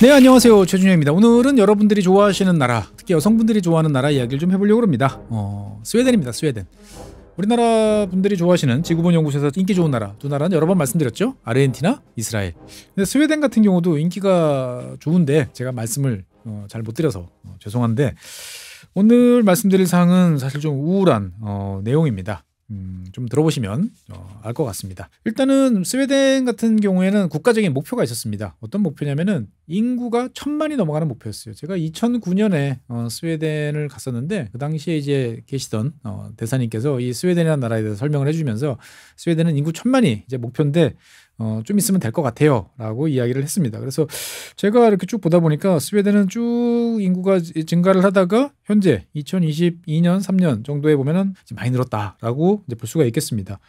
네, 안녕하세요. 최준영입니다. 오늘은 여러분들이 좋아하시는 나라, 특히 여성분들이 좋아하는 나라 이야기를 좀 해보려고 합니다. 스웨덴입니다. 스웨덴. 우리나라 분들이 좋아하시는 지구본연구소에서 인기 좋은 나라 두 나라는 여러 번 말씀드렸죠. 아르헨티나, 이스라엘. 근데 스웨덴 같은 경우도 인기가 좋은데 제가 말씀을 잘 못 드려서 죄송한데, 오늘 말씀드릴 사항은 사실 좀 우울한 내용입니다. 좀 들어보시면 알 것 같습니다. 일단은 스웨덴 같은 경우에는 국가적인 목표가 있었습니다. 어떤 목표냐면은 인구가 1000만이 넘어가는 목표였어요. 제가 2009년에 스웨덴을 갔었는데, 그 당시에 이제 계시던 대사님께서 이 스웨덴이라는 나라에 대해서 설명을 해주면서 스웨덴은 인구 1000만이 이제 목표인데 좀 있으면 될 것 같아요 라고 이야기를 했습니다. 그래서 제가 이렇게 쭉 보다 보니까 스웨덴은 쭉 인구가 증가를 하다가 현재 2022년 3년 정도에 보면은 많이 늘었다라고 이제 볼 수가 있겠습니다.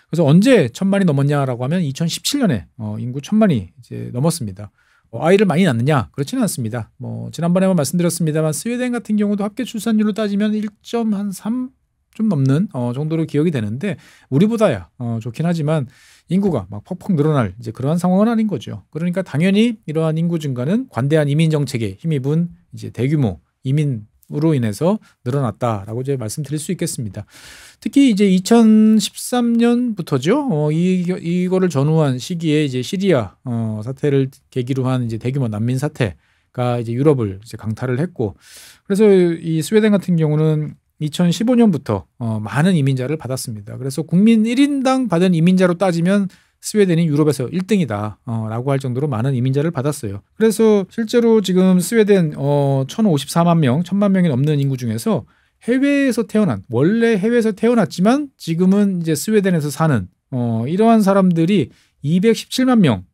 그래서 언제 1000만이 넘었냐라고 하면 2017년에 인구 1000만이 이제 넘었습니다. 아이를 많이 낳느냐? 그렇지는 않습니다. 지난번에 한번 말씀드렸습니다만 스웨덴 같은 경우도 합계 출산율로 따지면 1.3 좀 넘는 정도로 기억이 되는데, 우리보다야 좋긴 하지만 인구가 막 퍽퍽 늘어날 이제 그러한 상황은 아닌 거죠. 그러니까 당연히 이러한 인구 증가는 관대한 이민 정책에 힘입은 이제 대규모 이민으로 인해서 늘어났다라고 이제 말씀드릴 수 있겠습니다. 특히 이제 2013년부터죠. 이거를 전후한 시기에 이제 시리아 사태를 계기로 한 이제 대규모 난민 사태가 이제 유럽을 이제 강타를 했고, 그래서 이 스웨덴 같은 경우는 2015년부터 많은 이민자를 받았습니다. 그래서 국민 1인당 받은 이민자로 따지면 스웨덴이 유럽에서 1등이다 라고 할 정도로 많은 이민자를 받았어요. 그래서 실제로 지금 스웨덴 1054만 명, 1000만 명이 넘는 인구 중에서 해외에서 태어난, 원래 해외에서 태어났지만 지금은 이제 스웨덴에서 사는 이러한 사람들이 217만 명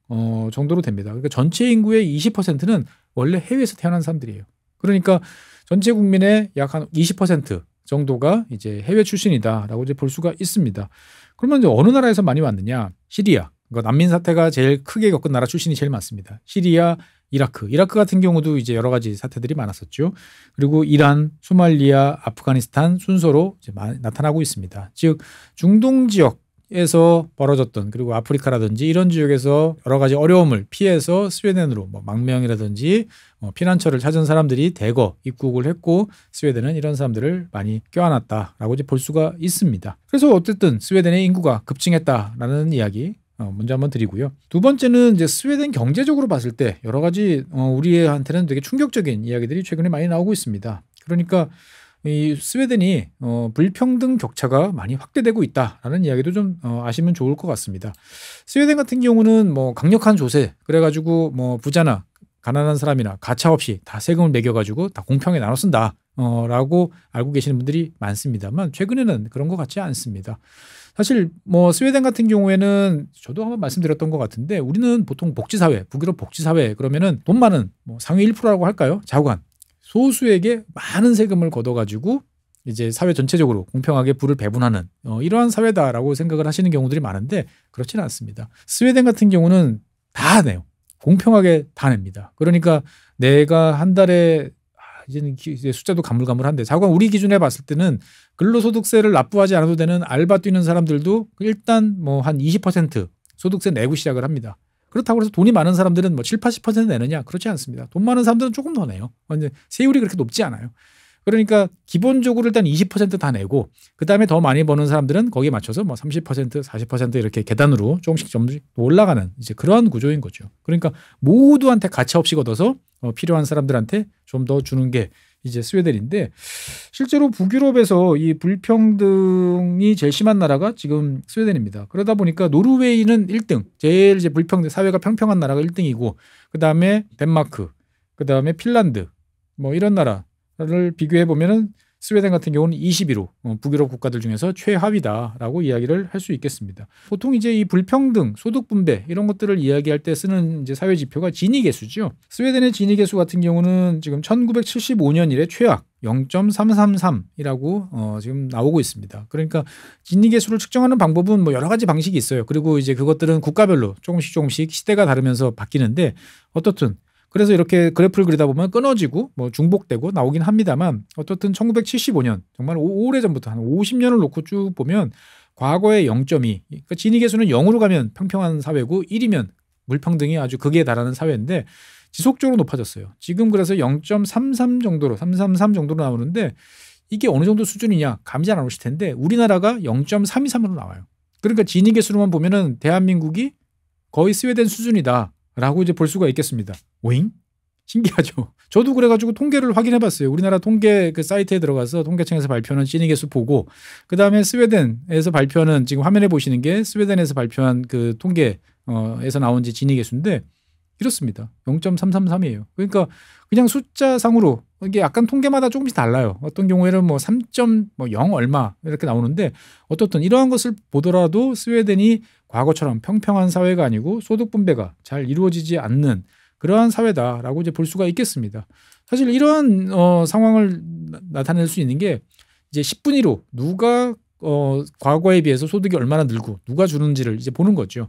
정도로 됩니다. 그러니까 전체 인구의 20%는 원래 해외에서 태어난 사람들이에요. 그러니까 전체 국민의 약 한 20% 정도가 이제 해외 출신이다라고 이제 볼 수가 있습니다. 그러면 이제 어느 나라에서 많이 왔느냐? 시리아. 그러니까 난민 사태가 제일 크게 겪은 나라 출신이 제일 많습니다. 시리아, 이라크. 이라크 같은 경우도 이제 여러 가지 사태들이 많았었죠. 그리고 이란, 소말리아, 아프가니스탄 순서로 이제 나타나고 있습니다. 즉 중동 지역에서 벌어졌던, 그리고 아프리카라든지 이런 지역에서 여러 가지 어려움을 피해서 스웨덴으로 망명이라든지 피난처를 찾은 사람들이 대거 입국을 했고, 스웨덴은 이런 사람들을 많이 껴안았다라고 이제 볼 수가 있습니다. 그래서 어쨌든 스웨덴의 인구가 급증했다라는 이야기 먼저 한번 드리고요. 두 번째는 이제 스웨덴 경제적으로 봤을 때 여러 가지 우리한테는 되게 충격적인 이야기들이 최근에 많이 나오고 있습니다. 그러니까 이 스웨덴이 불평등 격차가 많이 확대되고 있다라는 이야기도 좀 아시면 좋을 것 같습니다. 스웨덴 같은 경우는 강력한 조세, 그래가지고 부자나 가난한 사람이나 가차없이 다 세금을 매겨가지고 다 공평하게 나눠 쓴다 라고 알고 계시는 분들이 많습니다만, 최근에는 그런 것 같지 않습니다. 사실 스웨덴 같은 경우에는 저도 한번 말씀드렸던 것 같은데, 우리는 보통 복지사회, 북유럽 복지사회 그러면은 돈 많은 상위 1%라고 할까요? 자관 소수에게 많은 세금을 걷어가지고 이제 사회 전체적으로 공평하게 부를 배분하는 이러한 사회다라고 생각을 하시는 경우들이 많은데, 그렇지는 않습니다. 스웨덴 같은 경우는 다 내요. 공평하게 다 냅니다. 그러니까 내가 한 달에 이제는 숫자도 가물가물한데, 자관 우리 기준에 봤을 때는 근로소득세를 납부하지 않아도 되는 알바 뛰는 사람들도 일단 한 20% 소득세 내고 시작을 합니다. 그렇다고 해서 돈이 많은 사람들은 7, 80% 내느냐? 그렇지 않습니다. 돈 많은 사람들은 조금 더 내요. 근데 세율이 그렇게 높지 않아요. 그러니까 기본적으로 일단 20% 다 내고, 그 다음에 더 많이 버는 사람들은 거기에 맞춰서 30%, 40% 이렇게 계단으로 조금씩 올라가는 이제 그러한 구조인 거죠. 그러니까 모두한테 가차없이 걷어서 필요한 사람들한테 좀 더 주는 게 이제 스웨덴인데, 실제로 북유럽에서 이 불평등이 제일 심한 나라가 지금 스웨덴입니다. 그러다 보니까 노르웨이는 1등, 제일 이제 사회가 평평한 나라가 1등이고, 그 다음에 덴마크, 그 다음에 핀란드, 이런 나라를 비교해 보면은 스웨덴 같은 경우는 20위로 북유럽 국가들 중에서 최하위다라고 이야기를 할 수 있겠습니다. 보통 이제 이 불평등, 소득 분배 이런 것들을 이야기할 때 쓰는 이제 사회 지표가 지니 계수죠. 스웨덴의 지니 계수 같은 경우는 지금 1975년 이래 최악 0.333이라고 지금 나오고 있습니다. 그러니까 지니 계수를 측정하는 방법은 여러 가지 방식이 있어요. 그리고 이제 그것들은 국가별로 조금씩 시대가 다르면서 바뀌는데, 어떻든 그래서 이렇게 그래프를 그리다 보면 끊어지고 중복되고 나오긴 합니다만, 어떻든 1975년 정말 오래전부터 한 50년을 놓고 쭉 보면 과거의 0.2, 그러니까 지니 계수는 0으로 가면 평평한 사회고 1이면 불평등이 아주 극에 달하는 사회인데, 지속적으로 높아졌어요. 지금 그래서 0.33 정도로 333 정도로 나오는데 이게 어느 정도 수준이냐 감이 잘 안 오실 텐데 우리나라가 0.323으로 나와요. 그러니까 지니 개수로만 보면은 대한민국이 거의 스웨덴 수준이다라고 이제 볼 수가 있겠습니다. 오잉? 신기하죠. 저도 그래가지고 통계를 확인해봤어요. 우리나라 통계 그 사이트에 들어가서 통계청에서 발표하는 지니 개수 보고 그 다음에 스웨덴에서 발표하는 지금 화면에 보시는 게 스웨덴에서 발표한 그 통계에서 나온 지니 개수인데 이렇습니다. 0.333이에요. 그러니까 그냥 숫자상으로 이게 약간 통계마다 조금씩 달라요. 어떤 경우에는 뭐 3.0 얼마 이렇게 나오는데 어떻든 이러한 것을 보더라도 스웨덴이 과거처럼 평평한 사회가 아니고 소득 분배가 잘 이루어지지 않는 그러한 사회다라고 이제 볼 수가 있겠습니다. 사실 이러한 상황을 나타낼 수 있는 게 이제 10분위 1로 누가 과거에 비해서 소득이 얼마나 늘고 누가 주는지를 이제 보는 거죠.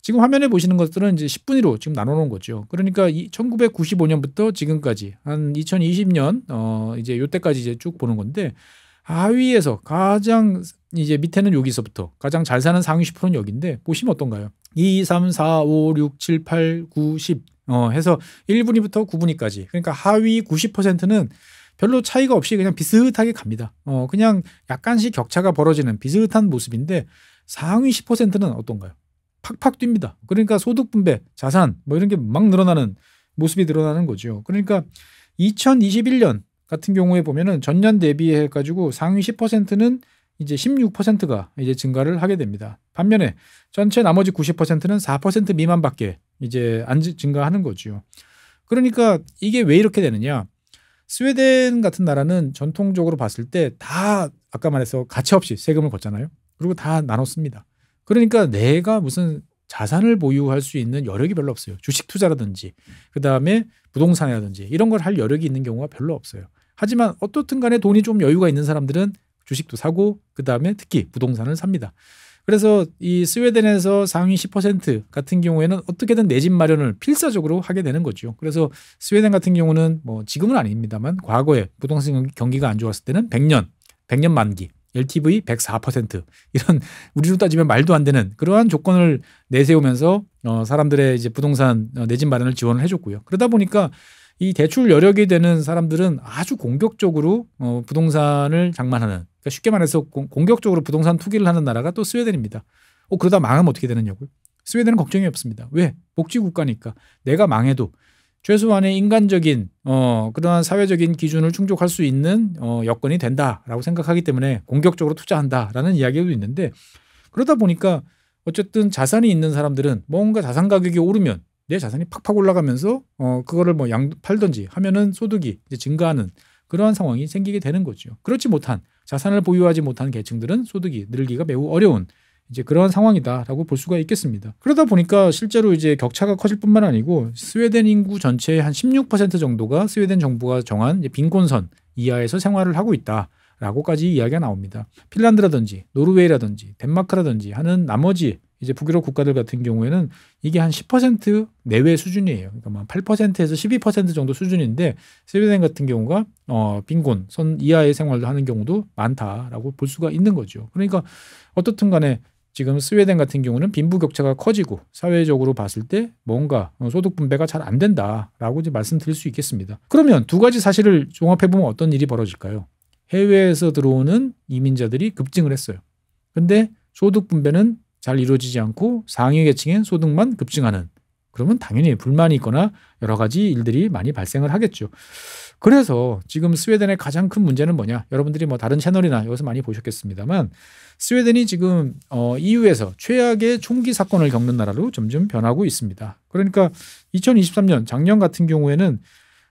지금 화면에 보시는 것들은 이제 10분위 1로 지금 나눠놓은 거죠. 그러니까 1995년부터 지금까지 한 2020년 이제 요때까지 이제 쭉 보는 건데 하위에서 가장 이제 밑에는 여기서부터 가장 잘 사는 상위 10%는 여기인데 보시면 어떤가요? 2, 3, 4, 5, 6, 7, 8, 9, 10 해서 1분위부터 9분위까지 그러니까 하위 90%는 별로 차이가 없이 그냥 비슷하게 갑니다. 그냥 약간씩 격차가 벌어지는 비슷한 모습인데 상위 10%는 어떤가요? 팍팍 뜁니다. 그러니까 소득 분배, 자산 뭐 이런 게 막 늘어나는 모습이 드러나는 거죠. 그러니까 2021년 같은 경우에 보면은 전년 대비해 가지고 상위 10%는 이제 16%가 이제 증가를 하게 됩니다. 반면에 전체 나머지 90%는 4% 미만밖에 이제 안 증가하는 거죠. 그러니까 이게 왜 이렇게 되느냐? 스웨덴 같은 나라는 전통적으로 봤을 때 다 아까 말해서 가치 없이 세금을 걷잖아요. 그리고 다 나눴습니다. 그러니까 내가 무슨 자산을 보유할 수 있는 여력이 별로 없어요. 주식 투자라든지 그다음에 부동산이라든지 이런 걸 할 여력이 있는 경우가 별로 없어요. 하지만 어떻든 간에 돈이 좀 여유가 있는 사람들은 주식도 사고 그다음에 특히 부동산을 삽니다. 그래서 이 스웨덴에서 상위 10% 같은 경우에는 어떻게든 내 집 마련을 필사적으로 하게 되는 거죠. 그래서 스웨덴 같은 경우는 뭐 지금은 아닙니다만 과거에 부동산 경기가 안 좋았을 때는 100년 만기 LTV 104% 이런 우리로 따지면 말도 안 되는 그러한 조건을 내세우면서 사람들의 이제 부동산 내 집 마련을 지원을 해줬고요. 그러다 보니까 이 대출 여력이 되는 사람들은 아주 공격적으로 부동산을 장만하는 그러니까 쉽게 말해서 공격적으로 부동산 투기를 하는 나라가 또 스웨덴입니다. 그러다 망하면 어떻게 되느냐고요? 스웨덴은 걱정이 없습니다. 왜? 복지국가니까 내가 망해도 최소한의 인간적인 그러한 사회적인 기준을 충족할 수 있는 여건이 된다라고 생각하기 때문에 공격적으로 투자한다라는 이야기도 있는데 그러다 보니까 어쨌든 자산이 있는 사람들은 뭔가 자산 가격이 오르면 내 자산이 팍팍 올라가면서 그거를 뭐 팔든지 하면은 소득이 이제 증가하는 그러한 상황이 생기게 되는 거죠. 그렇지 못한 자산을 보유하지 못한 계층들은 소득이 늘기가 매우 어려운 이제 그러한 상황이다라고 볼 수가 있겠습니다. 그러다 보니까 실제로 이제 격차가 커질 뿐만 아니고 스웨덴 인구 전체의 한 16% 정도가 스웨덴 정부가 정한 빈곤선 이하에서 생활을 하고 있다라고까지 이야기가 나옵니다. 핀란드라든지 노르웨이라든지 덴마크라든지 하는 나머지 이제 북유럽 국가들 같은 경우에는 이게 한 10% 내외 수준이에요. 그러니까 8%에서 12% 정도 수준인데 스웨덴 같은 경우가 빈곤선 이하의 생활을 하는 경우도 많다라고 볼 수가 있는 거죠. 그러니까 어떻든 간에 지금 스웨덴 같은 경우는 빈부격차가 커지고 사회적으로 봤을 때 뭔가 소득 분배가 잘 안 된다라고 이제 말씀드릴 수 있겠습니다. 그러면 두 가지 사실을 종합해 보면 어떤 일이 벌어질까요? 해외에서 들어오는 이민자들이 급증을 했어요. 근데 소득 분배는 잘 이루어지지 않고 상위 계층의 소득만 급증하는 그러면 당연히 불만이 있거나 여러 가지 일들이 많이 발생을 하겠죠. 그래서 지금 스웨덴의 가장 큰 문제는 뭐냐? 여러분들이 뭐 다른 채널이나 여기서 많이 보셨겠습니다만 스웨덴이 지금 EU에서 최악의 총기 사건을 겪는 나라로 점점 변하고 있습니다. 그러니까 2023년 작년 같은 경우에는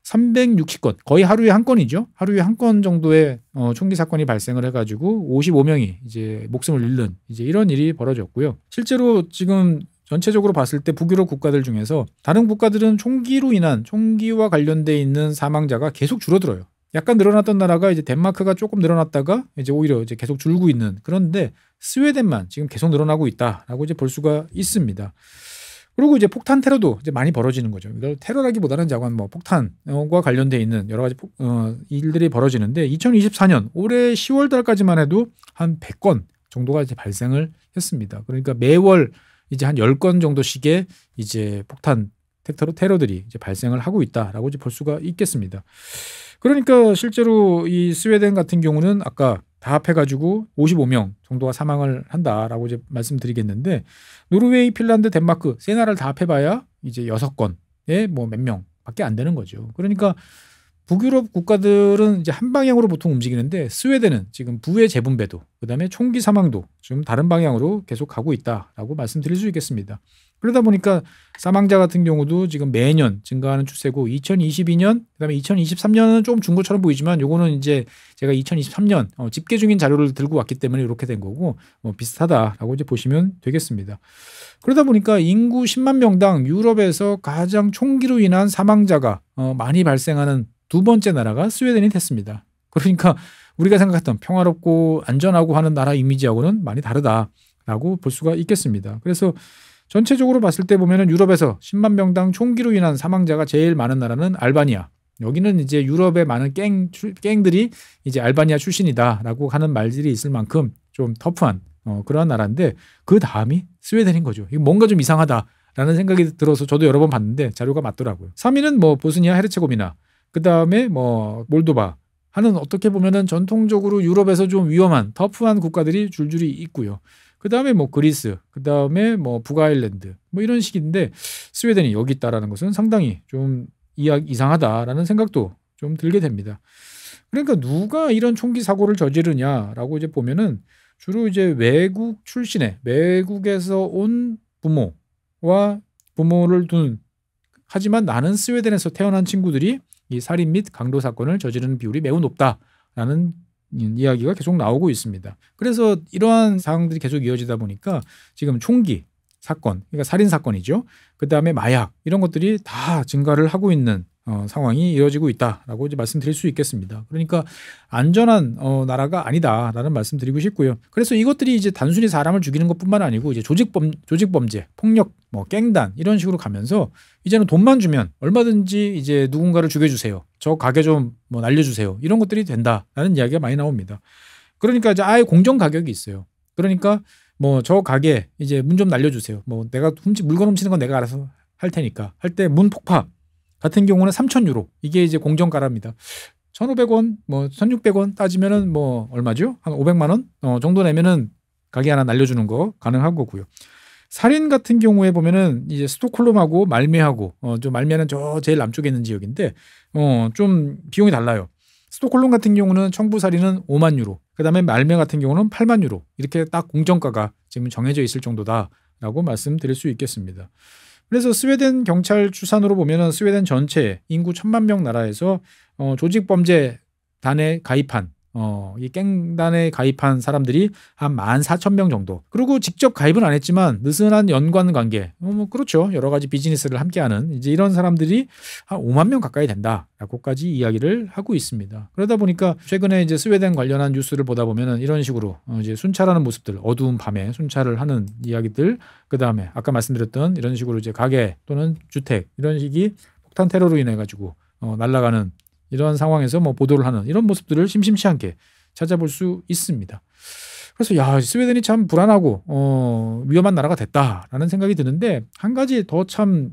360건 거의 하루에 한 건이죠. 하루에 한 건 정도의 총기 사건이 발생을 해가지고 55명이 이제 목숨을 잃는 이제 이런 일이 벌어졌고요. 실제로 지금 전체적으로 봤을 때 북유럽 국가들 중에서 다른 국가들은 총기로 인한 총기와 관련돼 있는 사망자가 계속 줄어들어요. 약간 늘어났던 나라가 이제 덴마크가 조금 늘어났다가 이제 오히려 이제 계속 줄고 있는 그런데 스웨덴만 지금 계속 늘어나고 있다라고 이제 볼 수가 있습니다. 그리고 이제 폭탄 테러도 이제 많이 벌어지는 거죠. 이걸 테러라기보다는 자관 뭐 폭탄과 관련돼 있는 여러 가지 일들이 벌어지는데 2024년 올해 10월 달까지만 해도 한 100건 정도가 이제 발생을 했습니다. 그러니까 매월 이제 한 10건 정도씩의 이제 폭탄 테러들이 이제 발생을 하고 있다라고 이제 볼 수가 있겠습니다. 그러니까 실제로 이 스웨덴 같은 경우는 아까 다 합해가지고 55명 정도가 사망을 한다라고 이제 말씀드리겠는데, 노르웨이, 핀란드, 덴마크 세 나라를 다 합해봐야 이제 6건에 뭐 몇 명밖에 안 되는 거죠. 그러니까 북유럽 국가들은 이제 한 방향으로 보통 움직이는데, 스웨덴은 지금 부의 재분배도 그다음에 총기 사망도 좀 다른 방향으로 계속 가고 있다라고 말씀드릴 수 있겠습니다. 그러다 보니까 사망자 같은 경우도 지금 매년 증가하는 추세고, 2022년 그다음에 2023년은 좀 준 것처럼 보이지만 요거는 이제 제가 2023년 집계 중인 자료를 들고 왔기 때문에 이렇게 된 거고, 비슷하다라고 이제 보시면 되겠습니다. 그러다 보니까 인구 10만 명당 유럽에서 가장 총기로 인한 사망자가 많이 발생하는 두 번째 나라가 스웨덴이 됐습니다. 그러니까 우리가 생각했던 평화롭고 안전하고 하는 나라 이미지하고는 많이 다르다라고 볼 수가 있겠습니다. 그래서 전체적으로 봤을 때 보면은 유럽에서 10만 명당 총기로 인한 사망자가 제일 많은 나라는 알바니아. 여기는 이제 유럽의 많은 갱들이 이제 알바니아 출신이다라고 하는 말들이 있을 만큼 좀 터프한 그러한 나라인데, 그 다음이 스웨덴인 거죠. 이거 뭔가 좀 이상하다라는 생각이 들어서 저도 여러 번 봤는데 자료가 맞더라고요. 3위는 뭐 보스니아 헤르체고비나, 그 다음에 뭐 몰도바 하는, 어떻게 보면은 전통적으로 유럽에서 좀 위험한 터프한 국가들이 줄줄이 있고요. 그 다음에 뭐 그리스, 그 다음에 뭐 북아일랜드 뭐 이런 식인데, 스웨덴이 여기 있다라는 것은 상당히 좀 이상하다라는 생각도 좀 들게 됩니다. 그러니까 누가 이런 총기 사고를 저지르냐라고 이제 보면은 주로 이제 외국 출신의, 외국에서 온 부모와 부모를 둔, 하지만 나는 스웨덴에서 태어난 친구들이 이 살인 및 강도 사건을 저지르는 비율이 매우 높다라는 이야기가 계속 나오고 있습니다. 그래서 이러한 상황들이 계속 이어지다 보니까 지금 총기 사건, 그러니까 살인 사건이죠. 그 다음에 마약, 이런 것들이 다 증가를 하고 있는 상황이 이어지고 있다라고 이제 말씀드릴 수 있겠습니다. 그러니까 안전한 나라가 아니다라는 말씀드리고 싶고요. 그래서 이것들이 이제 단순히 사람을 죽이는 것뿐만 아니고 이제 조직범죄, 폭력, 뭐 갱단 이런 식으로 가면서 이제는 돈만 주면 얼마든지 이제 누군가를 죽여주세요. 저 가게 좀 뭐 날려주세요. 이런 것들이 된다라는 이야기가 많이 나옵니다. 그러니까 이제 아예 공정 가격이 있어요. 그러니까 뭐 저 가게 이제 문 좀 날려주세요. 뭐 내가 물건 훔치는 건 내가 알아서 할 테니까 할 때 문 폭파 같은 경우는 3,000유로, 이게 이제 공정가랍니다. 1,500원, 뭐 1,600원 따지면은 뭐 얼마죠? 한 500만 원 정도 내면은 가게 하나 날려주는 거 가능한 거고요. 살인 같은 경우에 보면은 이제 스톡홀름하고 말미하고 좀 말미는 저 제일 남쪽에 있는 지역인데 좀 비용이 달라요. 스톡홀름 같은 경우는 청부 살인은 5만 유로, 그다음에 말미 같은 경우는 8만 유로, 이렇게 딱 공정가가 지금 정해져 있을 정도다라고 말씀드릴 수 있겠습니다. 그래서 스웨덴 경찰 추산으로 보면은 스웨덴 전체 인구 1,000만 명 나라에서 조직범죄단에 가입한 이 갱단에 가입한 사람들이 한 14,000명 정도. 그리고 직접 가입은 안 했지만 느슨한 연관 관계, 뭐 그렇죠. 여러 가지 비즈니스를 함께하는 이제 이런 사람들이 한 5만 명 가까이 된다라고까지 이야기를 하고 있습니다. 그러다 보니까 최근에 이제 스웨덴 관련한 뉴스를 보다 보면은 이런 식으로 이제 순찰하는 모습들, 어두운 밤에 순찰을 하는 이야기들, 그 다음에 아까 말씀드렸던 이런 식으로 이제 가게 또는 주택 이런 식이 폭탄 테러로 인해 가지고 날아가는 이런 상황에서 뭐 보도를 하는 이런 모습들을 심심치 않게 찾아볼 수 있습니다. 그래서 야, 스웨덴이 참 불안하고 위험한 나라가 됐다라는 생각이 드는데, 한 가지 더 참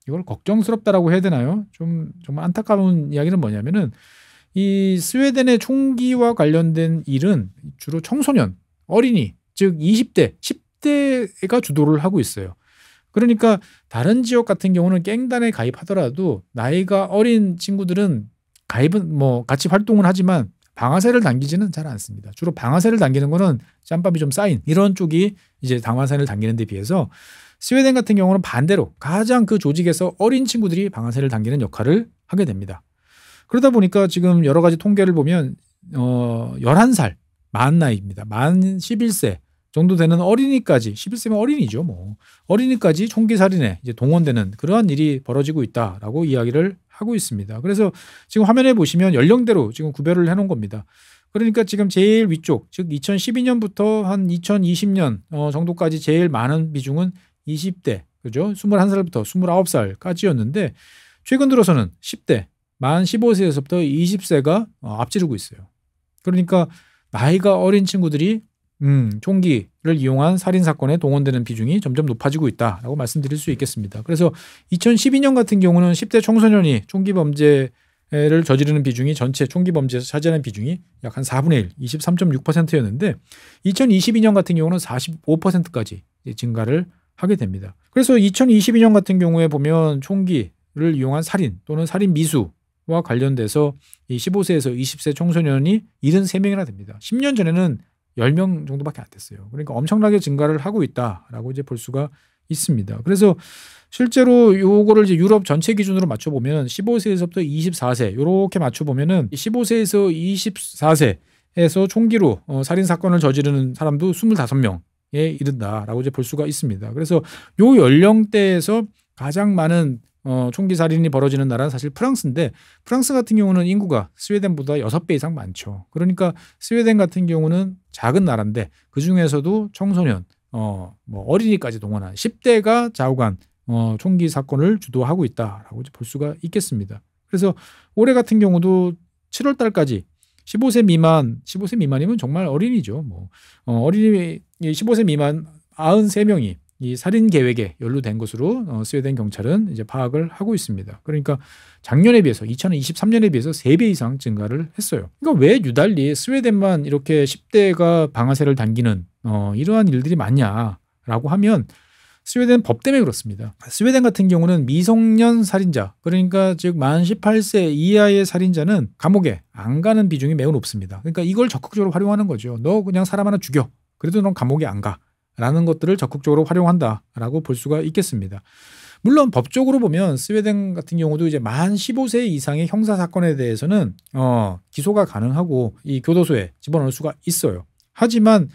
이걸 걱정스럽다라고 해야 되나요? 좀 정말 안타까운 이야기는 뭐냐면은, 이 스웨덴의 총기와 관련된 일은 주로 청소년, 어린이, 즉 20대, 10대가 주도를 하고 있어요. 그러니까 다른 지역 같은 경우는 갱단에 가입하더라도 나이가 어린 친구들은 가입은 뭐 같이 활동을 하지만 방아쇠를 당기지는 잘 않습니다. 주로 방아쇠를 당기는 거는 짬밥이 좀 쌓인 이런 쪽이 이제 방아쇠를 당기는 데 비해서, 스웨덴 같은 경우는 반대로 가장 그 조직에서 어린 친구들이 방아쇠를 당기는 역할을 하게 됩니다. 그러다 보니까 지금 여러 가지 통계를 보면 11살 만 나이입니다. 만 11세 정도 되는 어린이까지, 11세면 어린이죠. 뭐 어린이까지 총기 살인에 이제 동원되는 그러한 일이 벌어지고 있다라고 이야기를 하고 있습니다. 그래서 지금 화면에 보시면 연령대로 지금 구별을 해놓은 겁니다. 그러니까 지금 제일 위쪽, 즉 2012년부터 한 2020년 정도까지 제일 많은 비중은 20대, 그죠? 21살부터 29살까지였는데, 최근 들어서는 10대, 만 15세에서부터 20세가 앞지르고 있어요. 그러니까 나이가 어린 친구들이 총기를 이용한 살인 사건에 동원되는 비중이 점점 높아지고 있다라고 말씀드릴 수 있겠습니다. 그래서 2012년 같은 경우는 10대 청소년이 총기 범죄를 저지르는 비중이 전체 총기 범죄에서 차지하는 비중이 약 한 4분의 1, 23.6%였는데 2022년 같은 경우는 45%까지 증가를 하게 됩니다. 그래서 2022년 같은 경우에 보면 총기를 이용한 살인 또는 살인 미수와 관련돼서 이 15세에서 20세 청소년이 73명이나 됩니다. 10년 전에는 10명 정도밖에 안 됐어요. 그러니까 엄청나게 증가를 하고 있다라고 이제 볼 수가 있습니다. 그래서 실제로 요거를 이제 유럽 전체 기준으로 맞춰보면 15세에서부터 24세 이렇게 맞춰보면은 15세에서 24세에서 총기로 살인 사건을 저지르는 사람도 25명에 이른다라고 이제 볼 수가 있습니다. 그래서 요 연령대에서 가장 많은 총기 살인이 벌어지는 나라는 사실 프랑스인데 프랑스 같은 경우는 인구가 스웨덴보다 6배 이상 많죠. 그러니까 스웨덴 같은 경우는 작은 나라인데 그 중에서도 청소년, 뭐 어린이까지 동원한 10대가 좌우간 총기 사건을 주도하고 있다라고 볼 수가 있겠습니다. 그래서 올해 같은 경우도 7월 달까지 15세 미만이면 정말 어린이죠. 어린이 15세 미만 93명이 이 살인 계획에 연루된 것으로 스웨덴 경찰은 이제 파악을 하고 있습니다. 그러니까 작년에 비해서 2023년에 비해서 3배 이상 증가를 했어요. 그러니까 왜 유달리 스웨덴만 이렇게 10대가 방아쇠를 당기는 이러한 일들이 많냐라고 하면 스웨덴 법 때문에 그렇습니다. 스웨덴 같은 경우는 미성년 살인자, 그러니까 즉 만 18세 이하의 살인자는 감옥에 안 가는 비중이 매우 높습니다. 그러니까 이걸 적극적으로 활용하는 거죠. 너 그냥 사람 하나 죽여. 그래도 넌 감옥에 안 가. 라는 것들을 적극적으로 활용한다라고 볼 수가 있겠습니다. 물론 법적으로 보면 스웨덴 같은 경우도 이제 만 15세 이상의 형사 사건에 대해서는 기소가 가능하고 이 교도소에 집어넣을 수가 있어요. 하지만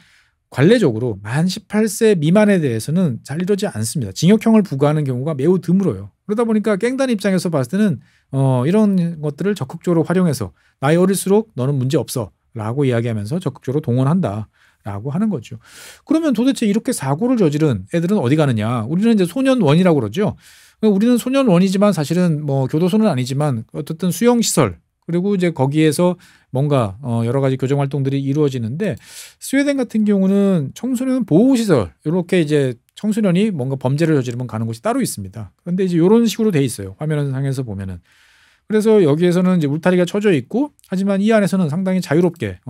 관례적으로 만 18세 미만에 대해서는 잘 이러지 않습니다. 징역형을 부과하는 경우가 매우 드물어요. 그러다 보니까 갱단 입장에서 봤을 때는 이런 것들을 적극적으로 활용해서 나이 어릴수록 너는 문제 없어 라고 이야기하면서 적극적으로 동원한다. 라고 하는 거죠. 그러면 도대체 이렇게 사고를 저지른 애들은 어디 가느냐? 우리는 이제 소년원이라고 그러죠. 우리는 소년원이지만 사실은 뭐 교도소는 아니지만 어쨌든 수용시설 그리고 이제 거기에서 뭔가 여러 가지 교정 활동들이 이루어지는데 스웨덴 같은 경우는 청소년 보호시설 이렇게 이제 청소년이 뭔가 범죄를 저지르면 가는 곳이 따로 있습니다. 그런데 이제 이런 식으로 돼 있어요. 화면상에서 보면은. 그래서 여기에서는 이제 울타리가 쳐져 있고 하지만 이 안에서는 상당히 자유롭게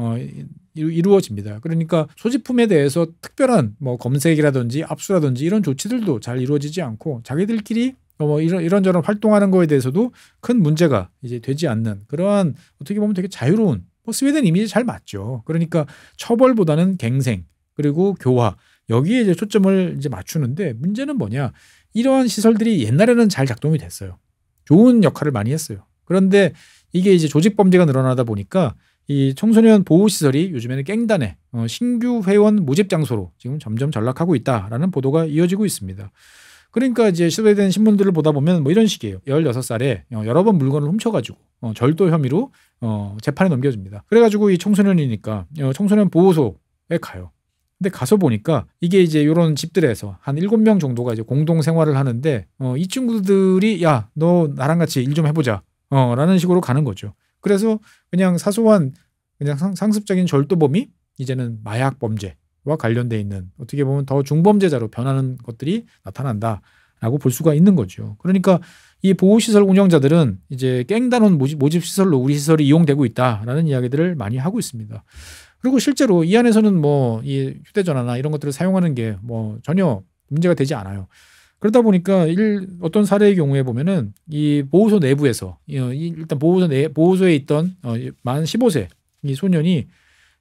이루어집니다. 그러니까 소지품에 대해서 특별한 뭐 검색이라든지 압수라든지 이런 조치들도 잘 이루어지지 않고 자기들끼리 뭐 이런저런 활동하는 거에 대해서도 큰 문제가 이제 되지 않는 그러한 어떻게 보면 되게 자유로운 스웨덴 이미지 잘 맞죠. 그러니까 처벌보다는 갱생 그리고 교화 여기에 이제 초점을 이제 맞추는데 문제는 뭐냐? 이러한 시설들이 옛날에는 잘 작동이 됐어요. 좋은 역할을 많이 했어요. 그런데 이게 이제 조직 범죄가 늘어나다 보니까 이 청소년 보호시설이 요즘에는 갱단의 신규 회원 모집 장소로 지금 점점 전락하고 있다라는 보도가 이어지고 있습니다. 그러니까 이제 스웨덴 신문들을 보다 보면 뭐 이런 식이에요. 16살에 여러 번 물건을 훔쳐가지고 절도 혐의로 재판에 넘겨집니다. 그래가지고 이 청소년이니까 청소년 보호소에 가요. 근데 가서 보니까 이게 이제 이런 집들에서 한 7명 정도가 이제 공동 생활을 하는데 이 친구들이 야, 너 나랑 같이 일 좀 해보자. 라는 식으로 가는 거죠. 그래서 그냥 사소한 그냥 상습적인 절도범이 이제는 마약 범죄와 관련돼 있는 어떻게 보면 더 중범죄자로 변하는 것들이 나타난다라고 볼 수가 있는 거죠. 그러니까 이 보호시설 운영자들은 이제 갱단원 모집 시설로 우리 시설이 이용되고 있다라는 이야기들을 많이 하고 있습니다. 그리고 실제로 이 안에서는 뭐 이 휴대전화나 이런 것들을 사용하는 게 뭐 전혀 문제가 되지 않아요. 그러다 보니까 어떤 사례의 경우에 보면은 이 보호소 내부에서 일단 보호소에 있던 만 15세 이 소년이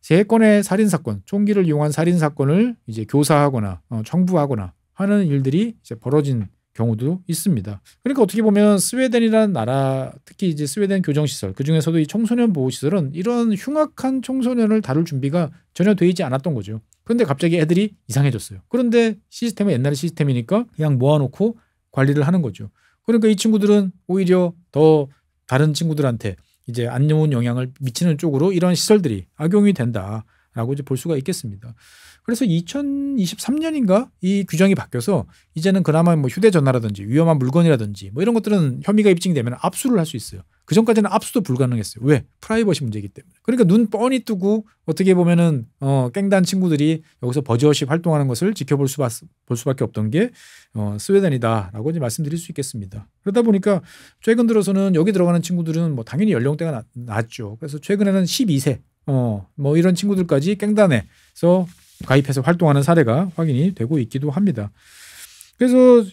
3건의 살인 사건, 총기를 이용한 살인 사건을 이제 교사하거나 청부하거나 하는 일들이 이제 벌어진 경우도 있습니다. 그러니까 어떻게 보면 스웨덴이라는 나라, 특히 이제 스웨덴 교정시설, 그 중에서도 이 청소년 보호시설은 이런 흉악한 청소년을 다룰 준비가 전혀 되지 않았던 거죠. 그런데 갑자기 애들이 이상해졌어요. 그런데 시스템은 옛날의 시스템이니까 그냥 모아놓고 관리를 하는 거죠. 그러니까 이 친구들은 오히려 더 다른 친구들한테 이제 안 좋은 영향을 미치는 쪽으로 이런 시설들이 악용이 된다라고 이제 볼 수가 있겠습니다. 그래서 2023년인가 이 규정이 바뀌어서 이제는 그나마 뭐 휴대전화라든지 위험한 물건이라든지 뭐 이런 것들은 혐의가 입증되면 압수를 할 수 있어요. 그 전까지는 압수도 불가능했어요. 왜? 프라이버시 문제이기 때문에. 그러니까 눈 뻔히 뜨고 어떻게 보면은 깽단 친구들이 여기서 버젓이 활동하는 것을 지켜볼 수밖에 없던 게 스웨덴이다라고 이제 말씀드릴 수 있겠습니다. 그러다 보니까 최근 들어서는 여기 들어가는 친구들은 뭐 당연히 연령대가 낮죠. 그래서 최근에는 12세 뭐 이런 친구들까지 깽단에서 가입해서 활동하는 사례가 확인이 되고 있기도 합니다. 그래서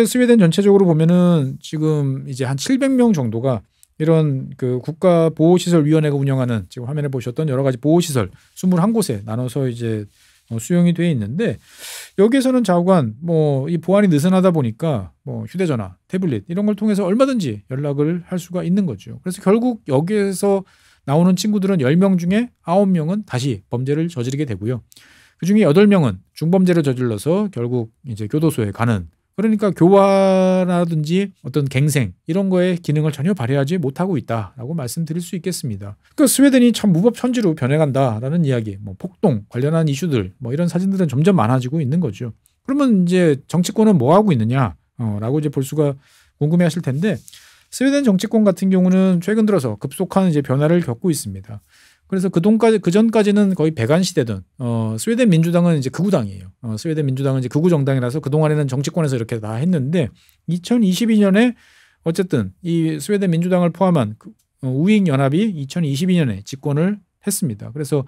스웨덴 전체적으로 보면은 지금 이제 한 700명 정도가 이런 그 국가보호시설위원회가 운영하는 지금 화면에 보셨던 여러 가지 보호시설 21곳에 나눠서 이제 수용이 되어 있는데 여기에서는 좌우간 뭐 이 보안이 느슨하다 보니까 뭐 휴대전화, 태블릿 이런 걸 통해서 얼마든지 연락을 할 수가 있는 거죠. 그래서 결국 여기에서 나오는 친구들은 10명 중에 9명은 다시 범죄를 저지르게 되고요. 그중에 8명은 중범죄를 저질러서 결국 이제 교도소에 가는, 그러니까 교화라든지 어떤 갱생 이런 거에 기능을 전혀 발휘하지 못하고 있다라고 말씀드릴 수 있겠습니다. 그 스웨덴이 참 무법천지로 변해간다라는 이야기, 뭐 폭동 관련한 이슈들 뭐 이런 사진들은 점점 많아지고 있는 거죠. 그러면 이제 정치권은 뭐 하고 있느냐라고 이제 볼 수가 궁금해하실 텐데 스웨덴 정치권 같은 경우는 최근 들어서 급속한 이제 변화를 겪고 있습니다. 그래서 그 전까지는 거의 배관 시대던 스웨덴 민주당은 이제 극우당이에요. 스웨덴 민주당은 이제 극우 정당이라서 그 동안에는 정치권에서 이렇게 다 했는데 2022년에 어쨌든 이 스웨덴 민주당을 포함한 우익 연합이 2022년에 집권을 했습니다. 그래서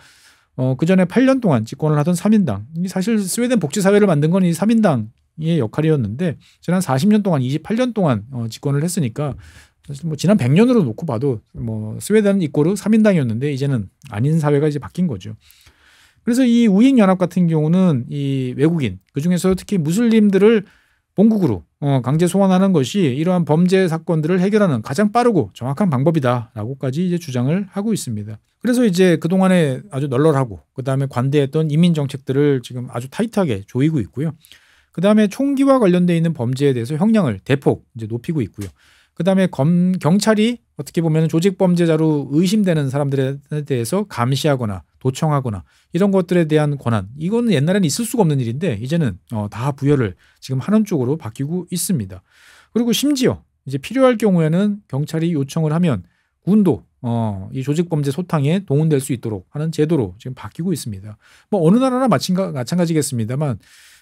그 전에 8년 동안 집권을 하던 3인당, 사실 스웨덴 복지 사회를 만든 건 이 3인당의 역할이었는데 지난 40년 동안 28년 동안 집권을 했으니까. 사실 뭐 지난 100년으로 놓고 봐도 뭐 스웨덴 이꼬르 3인당이었는데 이제는 아닌 사회가 이제 바뀐 거죠. 그래서 이 우익 연합 같은 경우는 이 외국인, 그중에서 특히 무슬림들을 본국으로 강제 소환하는 것이 이러한 범죄 사건들을 해결하는 가장 빠르고 정확한 방법이다라고까지 이제 주장을 하고 있습니다. 그래서 이제 그동안에 아주 널널하고 그다음에 관대했던 이민 정책들을 지금 아주 타이트하게 조이고 있고요. 그다음에 총기와 관련돼 있는 범죄에 대해서 형량을 대폭 이제 높이고 있고요. 그다음에 경찰이 어떻게 보면 조직범죄자로 의심되는 사람들에 대해서 감시하거나 도청하거나 이런 것들에 대한 권한, 이거는 옛날에는 있을 수가 없는 일인데 이제는 다 부여를 지금 하는 쪽으로 바뀌고 있습니다. 그리고 심지어 이제 필요할 경우에는 경찰이 요청을 하면 군도 이 조직범죄 소탕에 동원될 수 있도록 하는 제도로 지금 바뀌고 있습니다. 뭐 어느 나라나 마찬가지겠습니다만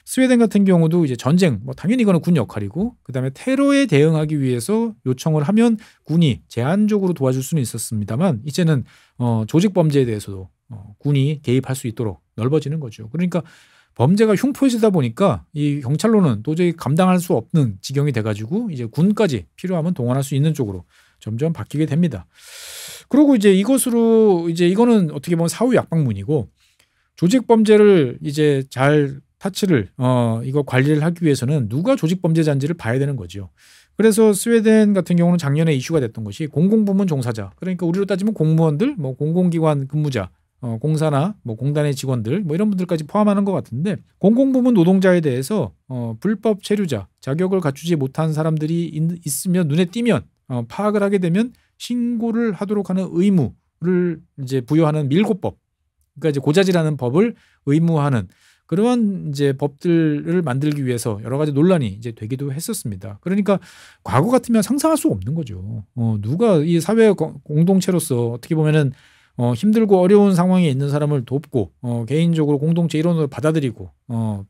스웨덴 같은 경우도 이제 전쟁, 뭐 당연히 이거는 군 역할이고, 그다음에 테러에 대응하기 위해서 요청을 하면 군이 제한적으로 도와줄 수는 있었습니다만 이제는 조직 범죄에 대해서도 군이 개입할 수 있도록 넓어지는 거죠. 그러니까 범죄가 흉포해지다 보니까 이 경찰로는 도저히 감당할 수 없는 지경이 돼가지고 이제 군까지 필요하면 동원할 수 있는 쪽으로 점점 바뀌게 됩니다. 그리고 이제 이거는 어떻게 보면 사후 약방문이고, 조직 범죄를 이제 잘 타치를 이거 관리를 하기 위해서는 누가 조직 범죄자인지를 봐야 되는 거죠. 그래서 스웨덴 같은 경우는 작년에 이슈가 됐던 것이 공공부문 종사자, 그러니까 우리로 따지면 공무원들, 뭐 공공기관 근무자, 공사나 뭐 공단의 직원들, 뭐 이런 분들까지 포함하는 것 같은데, 공공부문 노동자에 대해서 불법 체류자, 자격을 갖추지 못한 사람들이 있으면 눈에 띄면 파악을 하게 되면 신고를 하도록 하는 의무를 이제 부여하는 밀고법, 그러니까 이제 고자질하는 법을 의무화하는 그러한 이제 법들을 만들기 위해서 여러 가지 논란이 이제 되기도 했었습니다. 그러니까 과거 같으면 상상할 수 없는 거죠. 누가 이 사회 공동체로서 어떻게 보면은 힘들고 어려운 상황에 있는 사람을 돕고 개인적으로 공동체 일원으로 받아들이고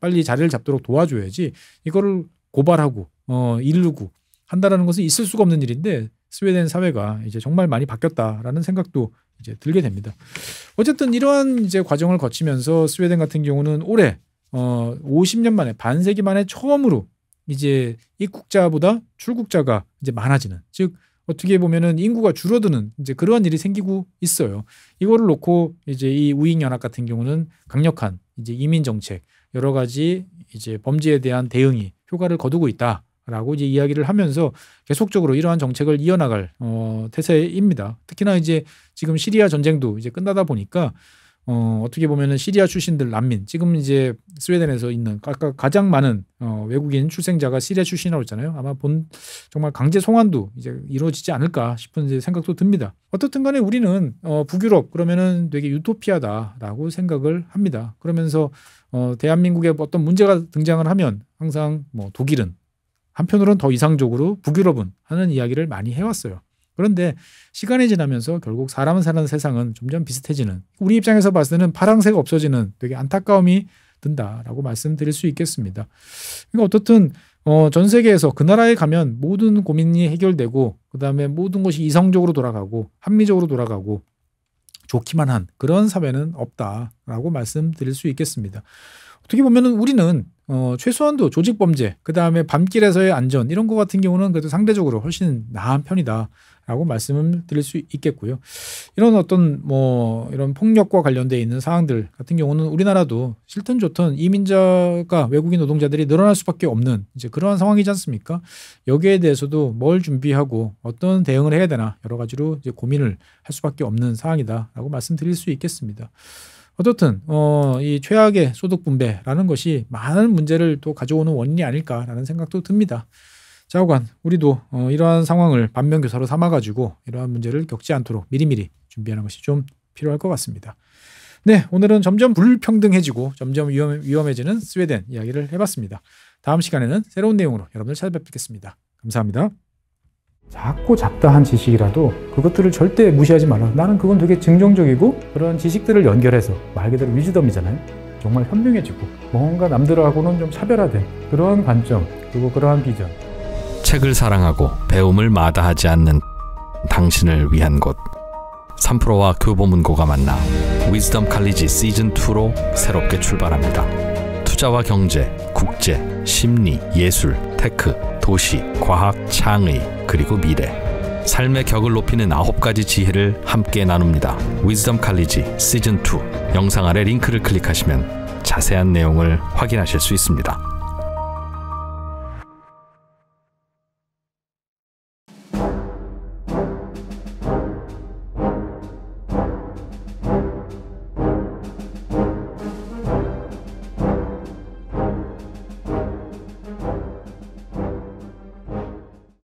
빨리 자리를 잡도록 도와줘야지 이거를 고발하고 이르고 한다라는 것은 있을 수가 없는 일인데, 스웨덴 사회가 이제 정말 많이 바뀌었다라는 생각도 이제 들게 됩니다. 어쨌든 이러한 이제 과정을 거치면서 스웨덴 같은 경우는 올해 50년 만에, 반세기 만에 처음으로 이제 입국자보다 출국자가 이제 많아지는, 즉 어떻게 보면은 인구가 줄어드는 이제 그러한 일이 생기고 있어요. 이거를 놓고 이제 이 우익 연합 같은 경우는 강력한 이제 이민 정책, 여러 가지 이제 범죄에 대한 대응이 효과를 거두고 있다. 라고 이제 이야기를 하면서 계속적으로 이러한 정책을 이어나갈 태세입니다. 특히나 이제 지금 시리아 전쟁도 이제 끝나다 보니까 어떻게 보면은 시리아 출신들 난민, 지금 이제 스웨덴에서 있는 가장 많은 외국인 출생자가 시리아 출신이라고 했잖아요. 아마 정말 강제 송환도 이제 이루어지지 않을까 싶은 이제 생각도 듭니다. 어떻든 간에 우리는 북유럽 그러면은 되게 유토피아다라고 생각을 합니다. 그러면서 대한민국에 어떤 문제가 등장을 하면 항상 뭐 독일은, 한편으로는 더 이상적으로 북유럽은 하는 이야기를 많이 해왔어요. 그런데 시간이 지나면서 결국 사람은 사는 세상은 점점 비슷해지는, 우리 입장에서 봤을 때는 파랑새가 없어지는 되게 안타까움이 든다라고 말씀드릴 수 있겠습니다. 그러니까 어떻든 전 세계에서 그 나라에 가면 모든 고민이 해결되고 그다음에 모든 것이 이성적으로 돌아가고 합리적으로 돌아가고 좋기만 한 그런 사회는 없다라고 말씀드릴 수 있겠습니다. 어떻게 보면은 우리는 최소한도 조직 범죄, 그다음에 밤길에서의 안전 이런 것 같은 경우는 그래도 상대적으로 훨씬 나은 편이다라고 말씀을 드릴 수 있겠고요. 이런 어떤 이런 폭력과 관련돼 있는 사항들 같은 경우는 우리나라도 싫든 좋든 이민자가 외국인 노동자들이 늘어날 수밖에 없는 이제 그러한 상황이지 않습니까? 여기에 대해서도 뭘 준비하고 어떤 대응을 해야 되나 여러 가지로 이제 고민을 할 수밖에 없는 상황이다라고 말씀드릴 수 있겠습니다. 어떻든 이 최악의 소득 분배라는 것이 많은 문제를 또 가져오는 원인이 아닐까라는 생각도 듭니다. 자오간 우리도 이러한 상황을 반면교사로 삼아가지고 이러한 문제를 겪지 않도록 미리미리 준비하는 것이 좀 필요할 것 같습니다. 네, 오늘은 점점 불평등해지고 점점 위험해지는 스웨덴 이야기를 해봤습니다. 다음 시간에는 새로운 내용으로 여러분들 찾아뵙겠습니다. 감사합니다. 작고 잡다한 지식이라도 그것들을 절대 무시하지 말라. 나는 그건 되게 긍정적이고 그런 지식들을 연결해서 말 그대로 위즈덤이잖아요. 정말 현명해지고 뭔가 남들하고는 좀 차별화된 그런 관점 그리고 그러한 비전. 책을 사랑하고 배움을 마다하지 않는 당신을 위한 곳. 3프로와 교보문고가 만나 위즈덤 칼리지 시즌2로 새롭게 출발합니다. 투자와 경제, 국제, 심리, 예술, 테크, 도시, 과학, 창의, 그리고 미래. 삶의 격을 높이는 9가지 지혜를 함께 나눕니다. 위즈덤 칼리지 시즌2. 영상 아래 링크를 클릭하시면 자세한 내용을 확인하실 수 있습니다.